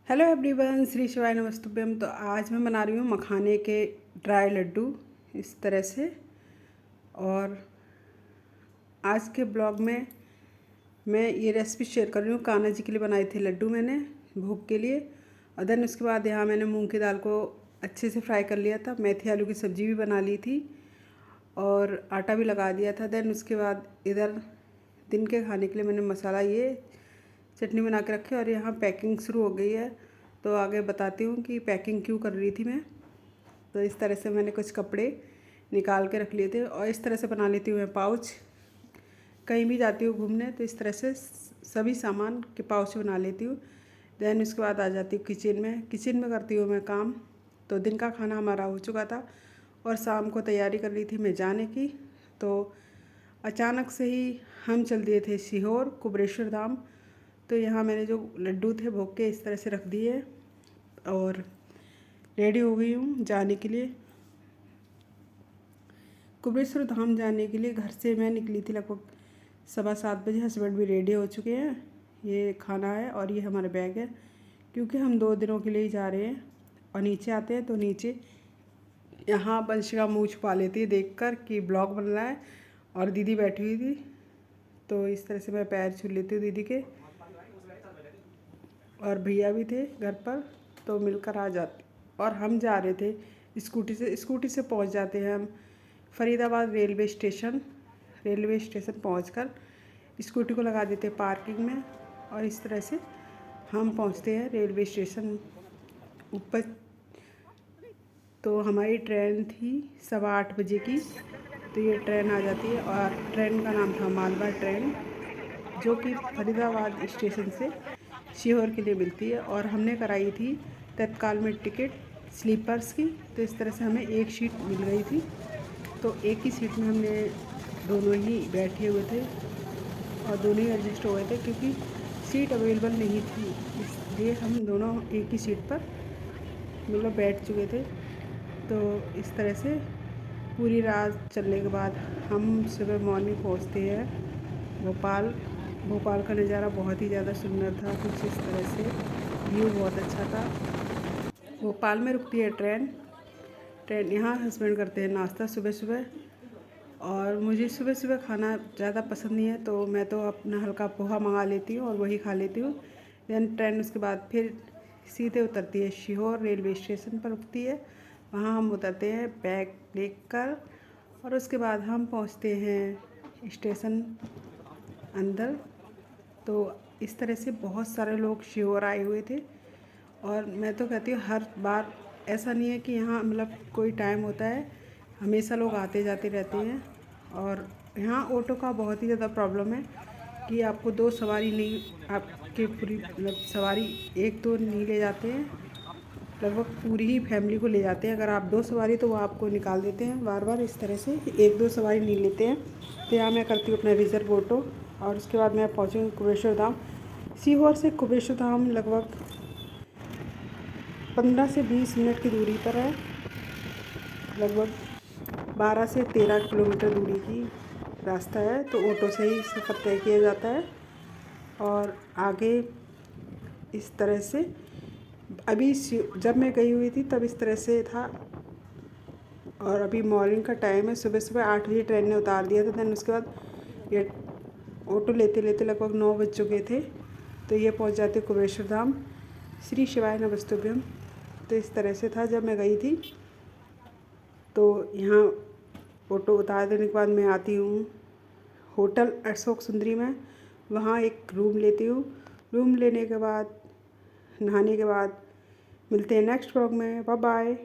Hello everyone, Shri शिवाय नमस्तुभ्यम। तो आज मैं बना रही हूँ मखाने के ड्राई लड्डू इस तरह से। और आज के ब्लॉग में मैं ये रेसिपी शेयर कर रही हूँ। कान्हा जी के लिए बनाए थे लड्डू मैंने भोग के लिए। और देन उसके बाद यहाँ मैंने मूंग की दाल को अच्छे से फ्राई कर लिया था। मेथी आलू की सब्ज़ी भी बना ली थी और आटा भी लगा दिया था। देन उसके बाद इधर दिन के खाने के लिए मैंने मसाला ये चटनी बना के रखी और यहाँ पैकिंग शुरू हो गई है। तो आगे बताती हूँ कि पैकिंग क्यों कर रही थी मैं। तो इस तरह से मैंने कुछ कपड़े निकाल के रख लिए थे और इस तरह से बना लेती हूँ मैं पाउच। कहीं भी जाती हूँ घूमने तो इस तरह से सभी सामान के पाउच बना लेती हूँ। देन उसके बाद आ जाती हूँ किचन में करती हूँ मैं काम। तो दिन का खाना हमारा हो चुका था और शाम को तैयारी कर ली थी मैं जाने की। तो अचानक से ही हम चल दिए थे सीहोर कुबेरेश्वर धाम। तो यहाँ मैंने जो लड्डू थे भोग के इस तरह से रख दिए और रेडी हो गई हूँ जाने के लिए। कुबेरेश्वर धाम जाने के लिए घर से मैं निकली थी लगभग 7:15 बजे। हस्बैंड भी रेडी हो चुके हैं। ये खाना है और ये हमारा बैग है क्योंकि हम 2 दिनों के लिए ही जा रहे हैं। और नीचे आते हैं तो नीचे यहाँ वंशिका मुँह छुपा लेती है देखकर कि ब्लॉग बन रहा है। और दीदी बैठी हुई थी तो इस तरह से मैं पैर छू लेती हूँ दीदी के। और भैया भी थे घर पर तो मिलकर आ जाते। और हम जा रहे थे स्कूटी से पहुंच जाते हैं हम फरीदाबाद रेलवे स्टेशन पहुंचकर स्कूटी को लगा देते हैं पार्किंग में। और इस तरह से हम पहुंचते हैं रेलवे स्टेशन ऊपर। तो हमारी ट्रेन थी 8:15 बजे की। तो ये ट्रेन आ जाती है और ट्रेन का नाम था मालवा ट्रेन, जो कि फरीदाबाद स्टेशन से सीहोर के लिए मिलती है। और हमने कराई थी तत्काल में टिकट स्लीपर्स की। तो इस तरह से हमें एक सीट मिल गई थी। तो एक ही सीट में हमने दोनों ही बैठे हुए थे और दोनों ही एडजस्ट हो गए थे क्योंकि सीट अवेलेबल नहीं थी। इसलिए हम दोनों एक ही सीट पर मतलब बैठ चुके थे। तो इस तरह से पूरी रात चलने के बाद हम सुबह मॉर्निंग पहुंचते हैं भोपाल का नज़ारा बहुत ही ज़्यादा सुंदर था। कुछ इस तरह से व्यू बहुत अच्छा था। भोपाल में रुकती है ट्रेन यहाँ हस्बैंड करते हैं नाश्ता सुबह सुबह। और मुझे सुबह सुबह खाना ज़्यादा पसंद नहीं है तो मैं तो अपना हल्का पोहा मंगा लेती हूँ और वही खा लेती हूँ। देन ट्रेन उसके बाद फिर सीधे उतरती है सीहोर रेलवे स्टेशन पर रुकती है। वहाँ हम उतरते हैं बैग लेकर और उसके बाद हम पहुँचते हैं स्टेशन अंदर। तो इस तरह से बहुत सारे लोग सीहोर आए हुए थे। और मैं तो कहती हूँ हर बार ऐसा नहीं है कि यहाँ मतलब कोई टाइम होता है, हमेशा लोग आते जाते रहते हैं। और यहाँ ऑटो का बहुत ही ज़्यादा प्रॉब्लम है कि आपको 2 सवारी नहीं, आपके पूरी मतलब सवारी 1-2 नहीं ले जाते हैं, लगभग पूरी ही फैमिली को ले जाते हैं। अगर आप 2 सवारी तो वो आपको निकाल देते हैं बार बार इस तरह से 1-2 सवारी नहीं लेते हैं। तो यहाँ मैं करती हूँ अपना रिजर्व ऑटो और उसके बाद मैं पहुँचूँगी कुबेरेश्वर धाम। सीहोर से कुबेरेश्वर धाम लगभग 15 से 20 मिनट की दूरी पर है। लगभग 12 से 13 किलोमीटर दूरी की रास्ता है। तो ऑटो से ही सफ़र तय किया जाता है। और आगे इस तरह से अभी जब मैं गई हुई थी तब इस तरह से था। और अभी मॉर्निंग का टाइम है, सुबह 8 बजे ट्रेन ने उतार दिया था। देन उसके बाद ये ऑटो लेते लेते लगभग 9 बज चुके थे। तो ये पहुंच जाते कुबेरेश्वर धाम। श्री शिवाय नमस्तुभ्यम। तो इस तरह से था जब मैं गई थी। तो यहाँ ऑटो उतार देने के बाद मैं आती हूँ होटल अशोक सुंदरी में। वहाँ एक रूम लेती हूँ। रूम लेने के बाद नहाने के बाद मिलते हैं नेक्स्ट व्लॉग में। Bye bye.